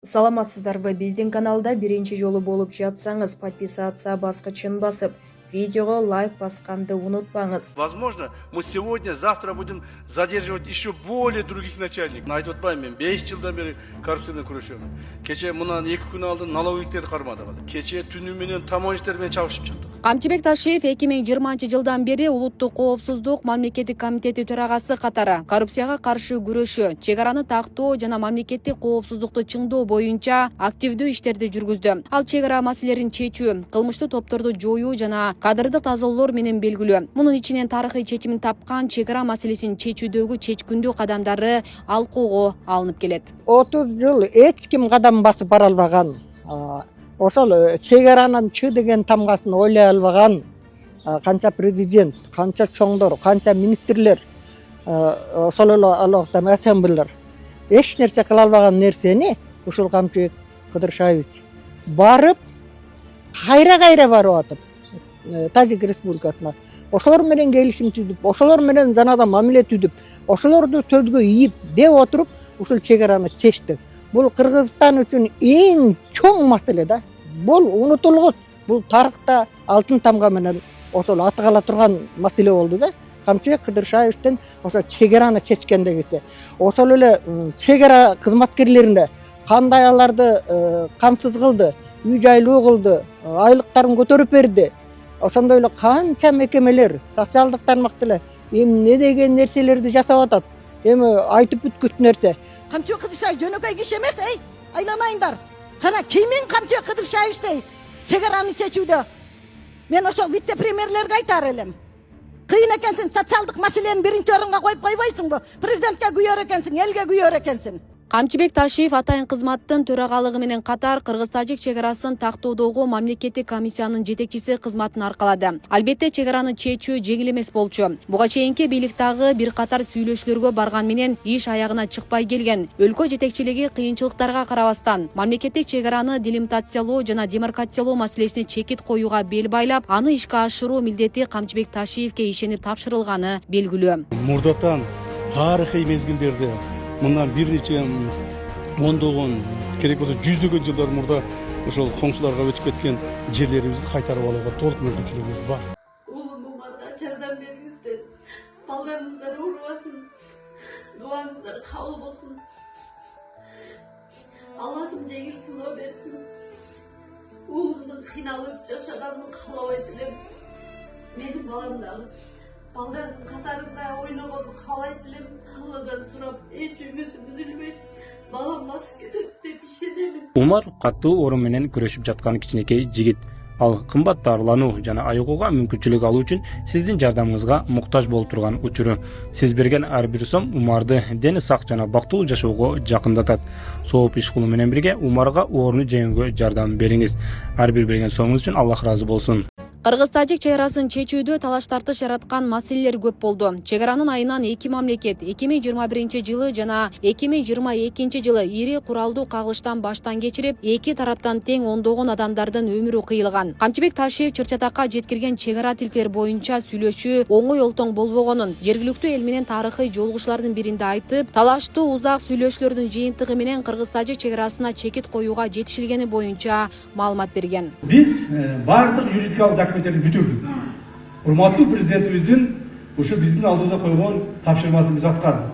Саламатсыздарбы, биздин каналда биринчи жолу болуп жатсаңыз, подписация баскычын басып, видеого лайк басканды унутпаңыз. Возможно, мы сегодня, завтра будем задерживать еще более других начальников. Айтып атпаймын, мен 5 жылдан бери коррупциямен күрөшөмүн. Кече мындан 2 күн алдын налоговиктерди кармадык. Кече түнү менен таможниктер менен чабышып чыктык. Камчыбек Ташиев 2020 жылдан бери Улуттук коопсуздук мамлекеттик комитети төрагасы катары коррупцияга каршы күрөшүү, чек араны тактоо жана мамлекеттик коопсуздукту чыңдоо боюнча активдүү иштерди жүргүздү. Ал чек ара маселелерин чечүү, кылмыштуу топторду жоюу жана кадрдык тазалоолор менен белгилүү. Мунун ичинен тарыхый чечимин тапкан чек ара маселесин чечүүдөгү чечкүндүү кадамдары алкоого алынып келет. 30 жыл эч ким кадам басып бара албаган. Ошол чек аранын чы деген тамгасын ойлой албаган канча президент, канча чоңдор, канча министрлер, ошол эле алактан ассамблеялар эч нерсе кыла албаган нерсени ушул Камчыбек Кыдыршаевич барып кайра барып атып Тажик Республикасына ошолор менен келишим түзүп, ошолор менен жанагыдай мамиле түзүп, ошолорду сөзгө ийип деп отуруп ушул чек араны чечти. Бул Кыргызстан үчүн эң чоң маселе да. Бул унутулгус. Бул тарыхта алтын тамга менен ошол атыгала турган маселе болду да. Камчыбек Кыдыршаевдин ошо чек араны чечкендегиче. Ошол эле чек ара кызматкерлерине кандай аларды камсыз кылды, үй жайлуу кылды, айлыктарын көтөрүп берди. Ошондой эле канча мекемелер, социалдык тармак деле эмне деген нерселерди жасап атат. Эми айтып бүткүс нерсе. Камчыбек Кыдыршаев жөнөкөй киши эмес, айланайындар. Кана кийин Камчыбек Кыдыршаевдей чек араны чечүүдө мен ошол вице-премьерлерге айтар элем. Кыйын экенсиң, социалдык маселени биринчи орунга коюп койбойсуңбу? Президентке күйөр экенсиң, элге күйөр экенсиң. Камчыбек Ташиев атайын кызматтын төрагалыгы менен катар Кыргыз-Тажик чек арасын тактоодогу мамлекеттик комиссиянын жетекчиси кызматын аркалады. Албетте чек араны чечүү жеңил эмес болчу. Буга чейинки бийликтагы бир катар сүйлөшүүлөргө барган менен иш аягына чыкпай келген. Өлкө жетекчилиги кыйынчылыктарга карабастан мамлекеттик чек араны делимитациялоо жана демаркациялоо маселесине чекит коюуга бел байлап, аны ишке ашыруу милдети Камчыбек Ташиевке ишенип тапшырылганы белгилүү. Мурдатан тарыхый мезгилдерде мындан бир нече ондогон, керек болсо жүздөгөн жылдар мурда ошол коңшуларга өтүп кеткен жерлерибизди кайтарып алууга толук мүмкүнчүлүгүбүз бар. Улумумарга жардам бериңиздер. Балдарыңыздар оорубасын. Дуаңыздар кабыл болсун. Аллахым жеңил сыноо берсин. Уулумдун кыйналып жашаганын каалабайт элем. Менин балам дагы балдардын катарында ойногонду каалайт элем. Алладан сурап, эч үмүтүм үзүлбөйт. Балам басып кетет деп ишенемин. Умар катуу орун менен күрөшүп жаткан кичинекей жигит. Ал кымбат дарылануу жана айыгууга мүмкүнчүлүк алуу үчүн сиздин жардамыңызга муктаж болуп турган учуру. Сиз берген ар бир сом Умарды дени сак жана бактылуу жашоого жакындатат. Сооп иш кылуу менен бирге Умарга ооруну жеңүүгө жардам бериңиз. Ар бир берген сомуңуз үчүн Аллах ыраазы болсун. Кыргыз-Тажик чек арасын чечүүдө талаш тартыш жараткан маселелер көп болду. Чек аранын айынан эки мамлекет 2021 жылы жана 2022 жылы ири куралдуу кагылыштан баштан кечирип, эки тараптан тең ондогон адамдардын өмүрү кыйылган. Камчыбек Ташиев Чыр-Чатакка жеткирген чек ара тилктер боюнча сүйлөшүү оңой олтоң болбогонун, жергиликтүү эл менен тарыхый жолугушуулардын биринде айтып, талаштуу узак сүйлөшүүлөрдүн жыйынтыгы менен Кыргыз-Тажик чек арасына чекит коюуга жетишилгени боюнча маалымат берген. Биз бардык юридикалык документтерди бүтүрдүк. Урматтуу президентибиздин ушу биздин алдыбызга койгон тапшырмасын биз аткардык.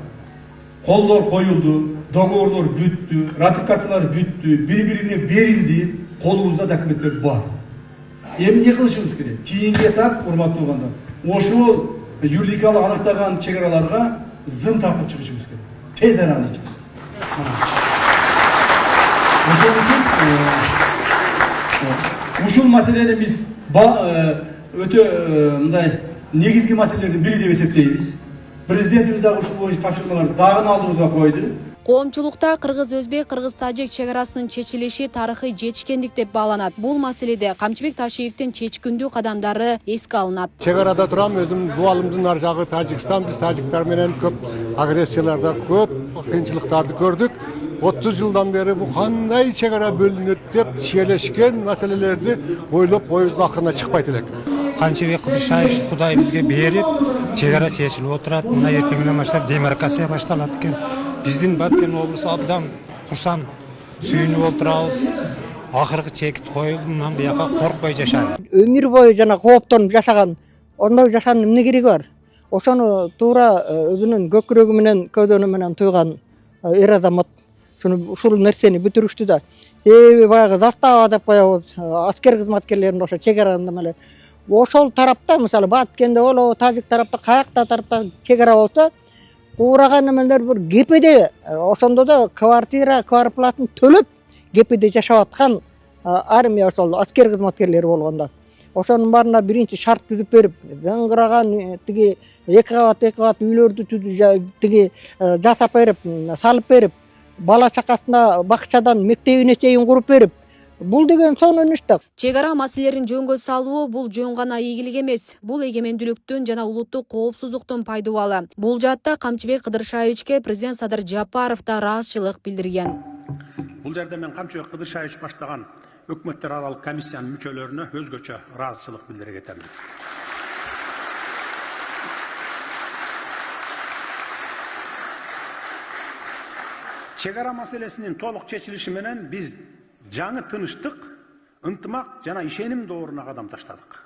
Колдор коюлду, договорлор бүттү, ратификациялар бүттү, бири-бирине берилди, колубузда документтер бар. Эми эмне кылышыбыз керек? Кийинки этап, урматтуу угандар, ошол юридикалык аныктаган чек араларга зым тартып чыгышыбыз керек. Тез араны ичинде. Ошол үчүн ушул маселени биз өтө мындай негизги маселелердин бири деп эсептейбиз. Президентибиз дагы ушул боюнча тапшырмаларды дагы алдыбызга койду. Коомчулукта Кыргыз-Өзбек, Кыргыз-Тажик чек арасынын чечилиши тарыхый жетишкендик деп бааланат. Бул маселеде Камчыбек Ташиевдин чечкүндүү кадамдары эске алынат. Чек арада турам, өзүм дубалымдын ар жагы Тажикстан, биз тажиктар менен көп агрессияларда, көп кыйынчылыктарды көрдүк. 30 жылдан бери бу кандай чек ара бөлүнөт деп шиелешкен маселелерди ойлоп коюбуздун акырына чыкпайт элек. Камчыбек Кыдыршаев Кудай бизге берип, чек ара чечилип отурат. Мына эртеңден баштап демаркация башталат экен. Биздин Баткен облусу абдан курсан. сүйүнүп отурабыз. Акыркы чекит коюлгандан бияка коркпой жашайбыз. Өмүр бою жана кооптонуп жашаган, ондой жашаанын эмне кереги бар? Ошону туура өзүнүн көкүрөгү менен, көдөнү менен туйган эр азамат ушул нерсени бүтүрүштү да. Себеби баягы застава деп коебуз, аскер кызматкерлерин ошо чек арада эле. Ошол тарапта, мисалы Баткенде болобу, тажик тарапта, каякта тарапта чек ара болсо, куураган эмелер бир кепеде, ошондо да квартира, квартплатын төлөп кепеде жашап аткан армия ошол аскер кызматкерлери болгондо. Ошонун баарына биринчи шарт түзүп берип, зыңгыраган тиги 2 кабат үйлөрдү тиги жасап берип, салып берип, бала чакасына бакчадан мектебине чейин куруп берип, бул деген сонун иш да. Чек ара маселелерин жөнгө салуу бул жөн гана ийгилик эмес. Бул эгемендүүлүктүн жана улуттук коопсуздуктун пайдубалы. Бул жаатта Камчыбек Кыдыршаевичке президент Садыр Жапаров да ыраазычылык билдирген. Бул жерде мен Камчыбек Кыдыршаевич баштаган өкмөттөр аралык комиссиянын мүчөлөрүнө өзгөчө ыраазычылык билдире кетемин. Чек ара маселесинин толук чечилиши менен биз жаңы тынычтык, ынтымак жана ишеним дооруна кадам таштадык.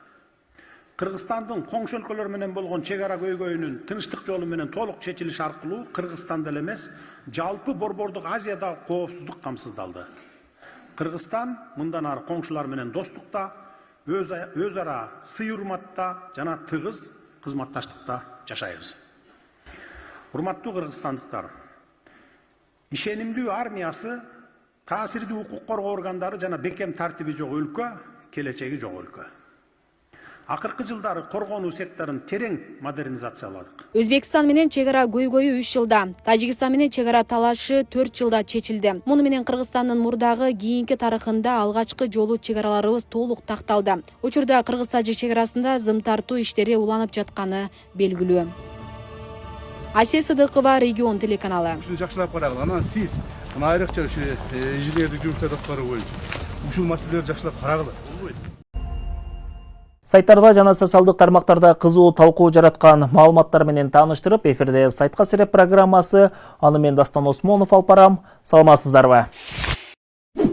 Кыргызстандын коңшу өлкөлөр менен болгон чек ара көйгөйүнүн тынычтык жолу менен толук чечилиши аркылуу Кыргызстанда эле эмес, жалпы Борбордук Азияда коопсуздук камсыздалды. Кыргызстан мындан ары коңшулар менен достукта, өз ара сый урматта жана тыгыз кызматташтыкта жашайбыз. Урматтуу кыргызстандыктар, ишенимдүү армиясы, таасирдүү укук коргоо органдары жана бекем тартиби жок өлкө, келечеги жок өлкө. Акыркы жылдары коргонуу секторун терең модернизацияладык. Өзбекстан менен чек ара көйгөйү 3 жылда, Тажикстан менен чек ара талашы 4 жылда чечилди. Муну менен Кыргызстандын мурдагы кийинки тарыхында алгачкы жолу чек араларыбыз толук такталды. Учурда Кыргыз-Тажик чек арасында зым тартуу иштери уланып жатканы белгилүү. Асия Сыдыкова, Регион телеканалы. Ушуну жакшылап карагыла. Анан сиз мына айрыкча ушу инженердик жұмыстарды аткаруу боюнча ушул маселелерди жакшылап карагыла. Сайттарда жана социалдык тармактарда кызуу талкуу жараткан маалыматтар менен тааныштырып, эфирде Сайтка сереп программасы. Аны мен Дастан Осмонов алып барам. Саламатсыздарбы?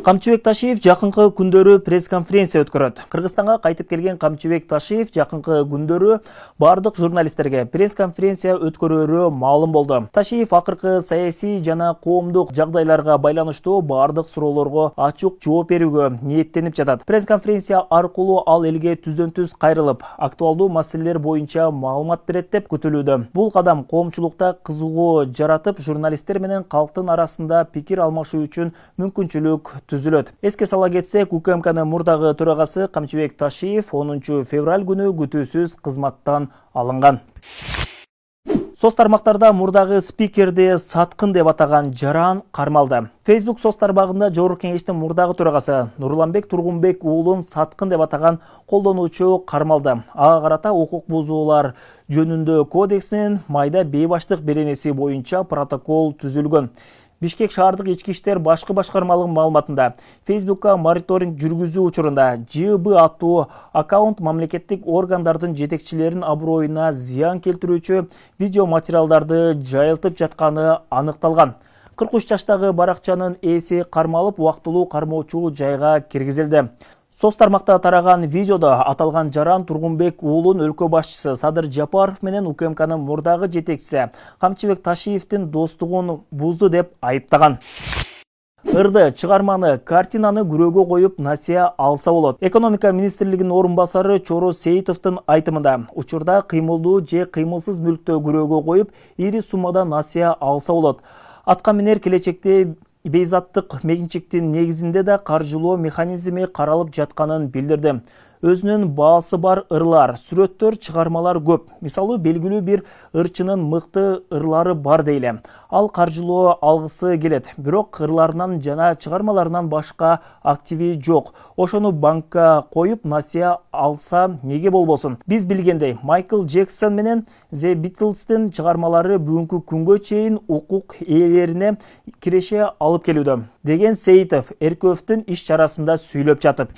Камчыбек Ташиев жакынкы күндөрү пресс-конференция өткөрөт. Кыргызстанга кайтып келген Камчыбек Ташиев жакынкы күндөрү бардык журналисттерге пресс-конференция өткөрөрү маалым болду. Ташиев акыркы саясий жана коомдук жагдайларга байланыштуу бардык суроолорго ачык жооп берүүгө ниеттенип жатат. Пресс-конференция аркылуу ал элге түздөн-түз кайрылып, актуалдуу маселелер боюнча маалымат берет деп күтүлүүдө. Бул кадам коомчулукта кызыгуу жаратып, журналисттер менен калктын арасында пикир алмашуу үчүн мүмкүнчүлүк түзүлөт. Эске сала кетсек, УКМКнын мурдагы төрагасы Камчыбек Ташиев 10 февраль күнү күтүүсүз кызматтан алынган. Соц тармактарда мурдагы спикерди саткын деп атаган жаран кармалды. Facebook соц тармагында Жогорку Кеңештин мурдагы төрагасы Нурланбек Тургунбек уулун саткын деп атаган колдонуучу кармалды. Ага карата укук бузуулар жөнүндө кодексинин майда бейбаштык беренеси боюнча протокол түзүлгөн. Бишкек шаардык ички иштер башкы башкармалыгынын маалыматында Facebookка мониторинг жүргүзүү учурунда ЖБ аттуу аккаунт мамлекеттик органдардын жетекчилеринин аброюна зыян келтирүүчү видео материалдарды жайылтып жатканы аныкталган. 43 жаштагы баракчанын ээси кармалып, убактылуу кармоочу жайга киргизилди. Соц тармакта тараган видеодо аталган жаран Тургунбек уулун өлкө башчысы Садыр Жапаров менен УКМКнын мурдагы жетекчиси Камчыбек Ташиевдин достугун бузду деп айыптаган. Ырды, чыгарманы, картинаны күрөөгө коюп насыя алса болот. Экономика министрлигинин орун басары Чоро Сейитовдун айтымында, учурда кыймылдуу же кыймылсыз мүлктө күрөөгө коюп, ири суммада насыя алса болот. Атка минер келечекте бейзаттык менчиктин негизинде да каржылоо механизми каралып жатканын билдирди. Өзүнүн баасы бар ырлар, сүрөттөр, чыгармалар көп. Мисалы, белгилүү бир ырчынын мыкты ырлары бар дейле. Ал каржылоо алгысы келет, бирок ырларынан жана чыгармаларынан башка активи жок. Ошону банкка коюп насыя алса неге болбосун? Биз билгендей, Майкл Джексон менен The Beatles'тин чыгармалары бүгүнкү күнгө чейин укук ээлерине киреше алып келүүдө, деген Сейитов Эркөөфтүн иш чарасында сүйлөп жатып.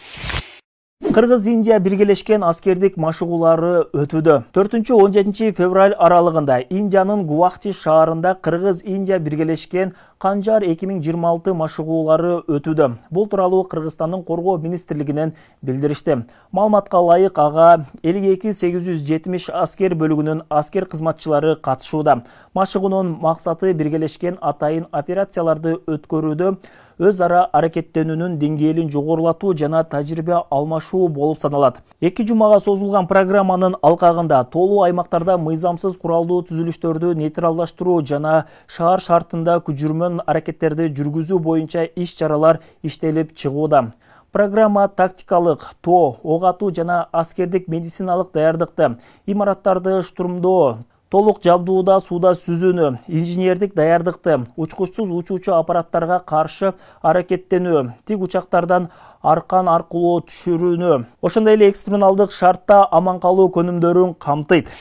Кыргыз-Индия биргелешкен аскердик машыгуулары өтүүдө. 4-17 февраль аралыгында Индиянын Гувахти шаарында Кыргыз-Индия биргелешкен Канжар 2026 машыгуулары өтүүдө. Бул тууралуу Кыргызстандын Коргоо министрлигинен билдиришти. Маалыматка ылайык ага 52-870 аскер бөлүгүнүн аскер кызматчылары катышууда. Машыгуунун максаты биргелешкен атайын операцияларды өткөрүүдө өз ара аракеттенүүнүн деңгээлин жогорулатуу жана тажрыйба алмашуу болуп саналат. 2 жумага созулган программанын алкагында толуу аймактарда мыйзамсыз куралдуу түзүлүштөрдү нейтралдаштыруу жана шаар шартында күжүрмөн аракеттерди жүргүзүү боюнча иш-чаралар иштелип чыгууда. Программа тактикалык, тоо, ок атуу жана аскердик медициналык даярдыкты, имараттарды штурмдоо, толук жабдууда сууда сүзүүнү, инженердик даярдыкты, учкучсуз учуучу аппараттарга каршы аракеттенүү, тик учактардан аркан аркылуу түшүрүүнү, ошондой эле экстремалдык шартта аман калуу көнүмдөрүн камтыйт.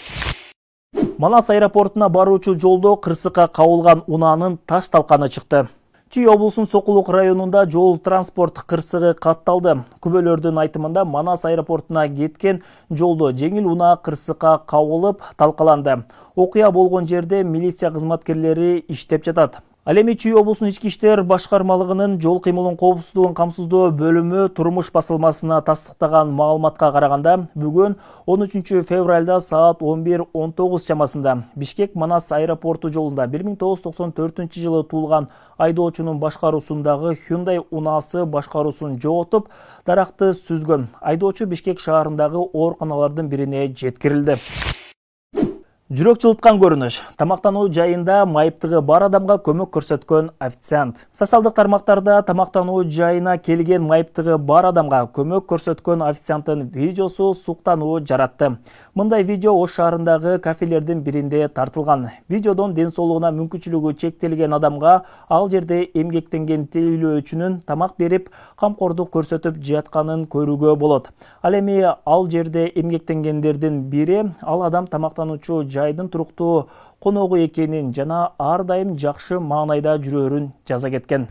Манас аэропортуна баруучу жолдо кырсыкка кабылган унаанын таш талканы чыкты. Чүй облусунун Сокулук районунда жол транспорт кырсыгы катталды. Күбөлөрдүн айтымында Манас аэропортуна кеткен жолдо жеңил унаа кырсыкка кабылып талкаланды. Окуя болгон жерде милиция кызматкерлери иштеп жатат. Ал эми Чүй облусунун ички иштер башкармалыгынын жол кыймылын коопсуздугун камсыздоо бөлүмү турмуш басылмасына тастыктаган маалыматка караганда, бүгүн 13 февралда саат 11:19 чамасында Бишкек Манас аэропорту жолунда 1994 жылы туулган айдоочунун башкаруусундагы Hyundai унаасы башкаруусун жоготуп, даракты сүзгөн. Айдоочу Бишкек шаарындагы ооруканалардын бирине жеткирилди. Жүрөк жылыткан көрүнүш. Тамактануу жайында майыптыгы бар адамга көмөк көрсөткөн официант. Социалдык тармактарда тамактануу жайына келген майыптыгы бар адамга көмөк көрсөткөн официанттын видеосу суктануу жаратты. Мындай видео Ош шаарындагы кафелердин биринде тартылган. Видеодон ден соолугуна мүмкүнчүлүгү чектелген адамга ал жерде эмгектенген тейлөөчүнүн тамак берип, камкордук көрсөтүп жатканын көрүүгө болот. Ал эми ал жерде эмгектенгендердин бири ал адам тамактануучу жайдын туруктуу коногу экенин жана ар дайым жакшы маанайда жүрөрүн жаза кеткен.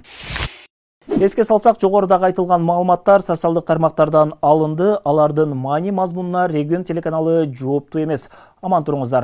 Эске салсак, жогорудагы айтылган маалыматтар социалдык тармактардан алынды. Алардын маани мазмунуна Регион телеканалы жооптуу эмес. Аман туруңуздар.